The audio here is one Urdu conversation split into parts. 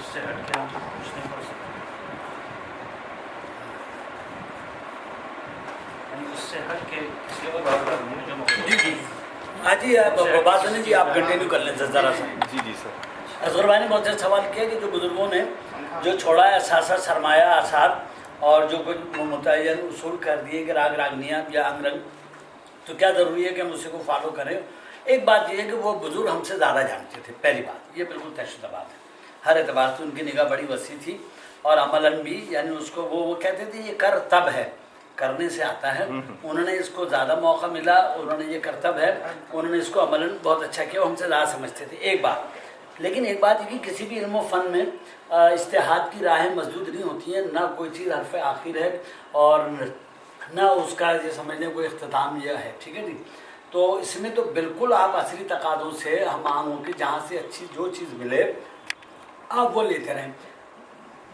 اس سے ہٹ کے ہم کچھ نہیں پڑھ سکتے، یعنی اس سے ہٹ کے کسی اور بات کا جو جی جی ہاں جی بات سنیں جی، آپ کنٹینیو کر لیں ذرا سا۔ جی سر۔ اظہر بھائی نے بہت سے سوال کیا کہ جو بزرگوں نے جو چھوڑا ہے اثاثہ سرمایہ آثار اور جو کچھ متعین اصول کر دیے کہ راگ راگنیاں یا انگ رنگ، تو کیا ضروری ہے کہ ہم اسی کو فالو کریں؟ ایک بات یہ ہے کہ وہ بزرگ ہم سے زیادہ جانتے تھے، پہلی بات یہ بالکل طے شدہ بات ہے، ہر اعتبار سے ان کی نگاہ بڑی وسیع تھی، اور عملاً بھی یعنی اس کو وہ کہتے تھے یہ کر تب ہے، کرنے سے آتا ہے، انہوں نے اس کو زیادہ موقع ملا، انہوں نے یہ کرتب ہے، انہوں نے اس کو عملاً بہت اچھا کیا، وہ ہم سے زیادہ سمجھتے تھے، ایک بات۔ لیکن ایک بات یہ کہ کسی بھی علم و فن میں اجتہاد کی راہیں مسدود نہیں ہوتی ہیں، نہ کوئی چیز حرف آخر ہے اور نہ اس کا یہ سمجھ لیں کوئی اختتام یہ ہے، ٹھیک ہے جی۔ تو اس میں تو بالکل آپ عصری تقاضوں سے ہم عام ہوں کہ جہاں سے اچھی جو چیز ملے آپ وہ لیتے رہیں۔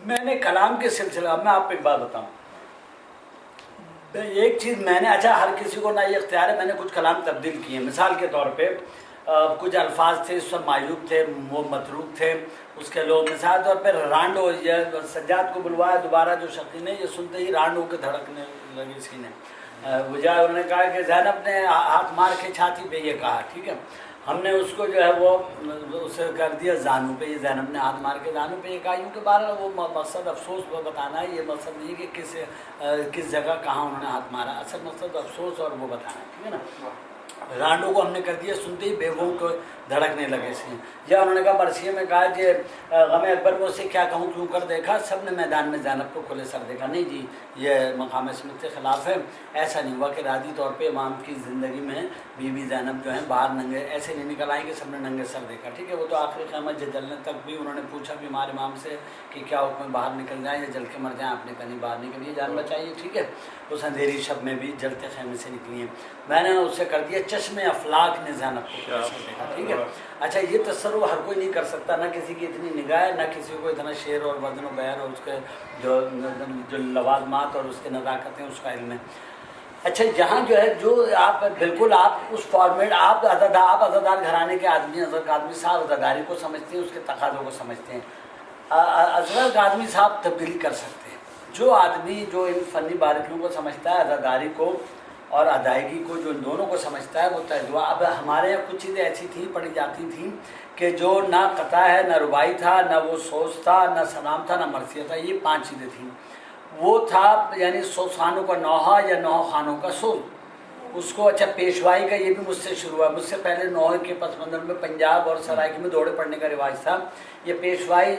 میں نے کلام کے سلسلہ میں آپ کو ایک بات بتاؤں، ایک چیز میں نے اچھا ہر کسی کو نہ یہ اختیار ہے، میں نے کچھ کلام تبدیل کیے، مثال کے طور پہ کچھ الفاظ تھے اس وقت معیوب تھے، وہ متروک تھے، اس کے لوگ مثال طور پہ رانڈو، یہ سجاد کو بلوایا دوبارہ جو شقی نے، یہ سنتے ہی رانڈو کے دھڑکنے لگی سینے، بجائے انہوں نے کہا کہ زینب نے ہاتھ مار کے چھاتی پہ یہ کہا، ٹھیک ہے، ہم نے اس کو جو ہے وہ اسے کر دیا زانو پہ، یہ زینب نے ہاتھ مار کے زانو پہ یہ کہا، یوں کہ بہرحال وہ مقصد افسوس وہ بتانا ہے، یہ مقصد نہیں کہ کس جگہ کہاں انہوں نے ہاتھ مارا، اصل مقصد افسوس اور وہ بتانا ہے، ٹھیک ہے نا۔ رانڈو کو ہم نے کر دیا سنتے ہی بیگوں کو دھڑکنے لگے سے، یا انہوں نے کہا مرثیے میں کہا کہ غم اکبر میں اسے کیا کہوں کیوں کر دیکھا، سب نے میدان میں زینب کو کھلے سر دیکھا، نہیں جی یہ مقام اسمت کے خلاف ہے، ایسا نہیں ہوا کہ راضی طور پہ امام کی زندگی میں بی بی زینب جو ہیں باہر ننگے ایسے نہیں نکل آئیں کہ سب نے ننگے سر دیکھا، ٹھیک ہے، وہ تو آخری قیامت جلنے تک بھی انہوں نے پوچھا بیمار امام سے کہ کیا حکم باہر نکل جائیں یا جل کے مر جائیں، آپ نے کہا نہیں باہر نکلیے جان بچائیے، ٹھیک ہے، اس اندھیری شب میں بھی جلتے خیمے سے نکلی ہیں، میں نے اس سے کر دیا چشم افلاک نے زینب کو دیکھا، ٹھیک ہے۔ اچھا یہ تصور ہر کوئی نہیں کر سکتا، نہ کسی کی اتنی نگاہ ہے، نہ کسی کو اتنا شعر اور وزن و بیان اور اس کے جو لوازمات اور اس کے نزاکتیں اس کا علم ہے۔ اچھا یہاں جو ہے جو آپ بالکل آپ اس فارمیٹ آپ عزادار گھرانے کے آدمی، حضرت آدمی صاحب عزاداری کو سمجھتے ہیں، اس کے تقاضوں کو سمجھتے ہیں، حضرت آدمی صاحب تبدیلی کر سکتے ہیں، جو آدمی جو ان فنی باریکیوں کو سمجھتا ہے، عزاداری کو اور ادائیگی کو، جو ان دونوں کو سمجھتا ہے وہ تجربہ۔ اب ہمارے یہاں کچھ چیزیں ایسی تھیں پڑھی جاتی تھیں کہ جو نہ قطع ہے، نہ رباعی تھا، نہ وہ سوز تھا، نہ سلام تھا، نہ مرثیہ تھا، یہ 5 چیزیں تھیں، وہ تھا یعنی 100 خانوں کا نوحہ یا 9 خانوں کا سوز، اس کو اچھا پیشوائی کا یہ بھی مجھ سے شروع ہوا، مجھ سے پہلے نوحے کے پس منظر میں پنجاب اور سرائکی میں دوڑے پڑھنے کا رواج تھا، یہ پیشوائی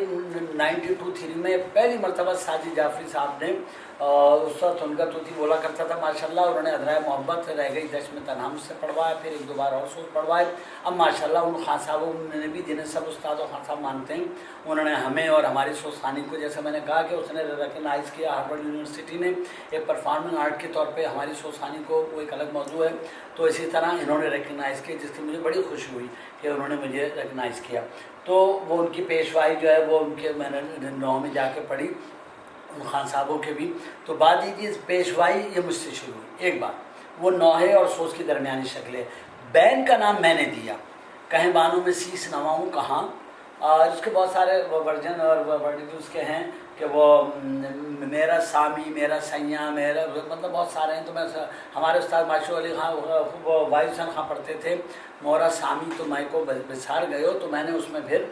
92-3 میں پہلی مرتبہ ساجد جعفری صاحب نے، اس وقت ان کا توتی بولا کرتا تھا ماشاءاللہ، انہوں نے ادرائے محبت رہ گئی دش میں تنہا مجھ سے پڑھوایا، پھر 1-2 بار اور سوز پڑھوائے، اب ماشاءاللہ ان خان صاحبوں نے بھی جنہیں سب استاد و خان صاحب مانتے ہیں، انہوں نے ہمیں اور ہماری سوسانی کو، جیسے میں نے کہا کہ اس نے ریکگنائز کیا ہارورڈ یونیورسٹی نے ایک پرفارمنگ آرٹ کے طور پہ ہماری سوسانی کو، وہ ایک الگ موضوع ہے، تو اسی طرح انہوں نے ریکگنائز کیا، جس کی مجھے بڑی خوشی ہوئی کہ انہوں نے مجھے ریکگنائز کیا، تو وہ ان کی پیشوائی جو ہے وہ ان کے میں نے 9 میں جا کے پڑھی ان خان صاحبوں کے بھی، تو بعد یہ چیز پیشوائی یہ مجھ سے شروع ہوئی، ایک بات وہ نوحے اور سوز کی درمیانی شکل ہے، بین کا نام میں نے دیا، کہیں بانوں میں سیس نواؤں کہاں، اس کے بہت سارے ورژن اور ورڈنگ اس کے ہیں کہ وہ میرا سامی، میرا سیاں، میرا مطلب بہت سارے ہیں، تو میں ہمارے استاد ماشو علی خان وہ واحد حسین خان پڑھتے تھے، مورا سامی تو میں کو بسار گئے ہو، تو میں نے اس میں پھر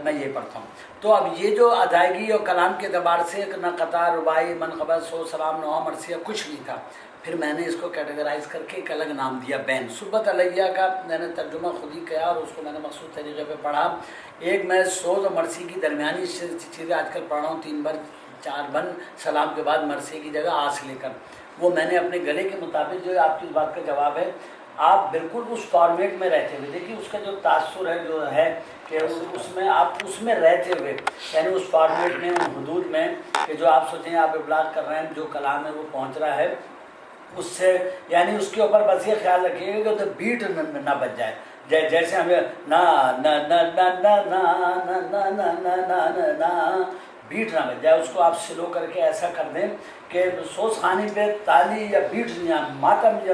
میں یہ پڑھتا ہوں، تو اب یہ جو ادائیگی اور کلام کے اعتبار سے نہ قطع، رباعی، منقبت، سوز، سلام، نوحہ، مرثیہ کچھ نہیں تھا، پھر میں نے اس کو کیٹیگرائز کر کے ایک الگ نام دیا بین، صبت علیہ کا میں نے ترجمہ خود ہی کیا اور اس کو میں نے مخصوص طریقے پہ پڑھا، ایک میں سوز اور مرثی کی درمیانی چیزیں آج کل پڑھ رہا ہوں، 3 بر 4 بن، سلام کے بعد مرثیے کی جگہ آس لے کر، وہ میں نے اپنے گلے کے مطابق، جو آپ کی اس بات کا جواب ہے، آپ بالکل اس فارمیٹ میں رہتے ہوئے دیکھیے اس کا جو تاثر ہے جو ہے کہ اس میں آپ اس میں رہتے ہوئے یعنی اس فارمیٹ میں، ان حدود میں کہ جو آپ سوچیں آپ ابلاغ کر رہے ہیں، جو کلام ہے وہ پہنچ رہا ہے، اس سے یعنی اس کے اوپر بس یہ خیال رکھیے گا کہ ادھر بیٹ نہ بچ جائے، جیسے ہمیں نا نا نا نا نا نا نا نا نا نا بیٹ نہ بچ جائے، اس کو آپ سلو کر کے ایسا کر دیں کہ سوز خانی پہ تالی یا بیٹ نہیں، ماتم یا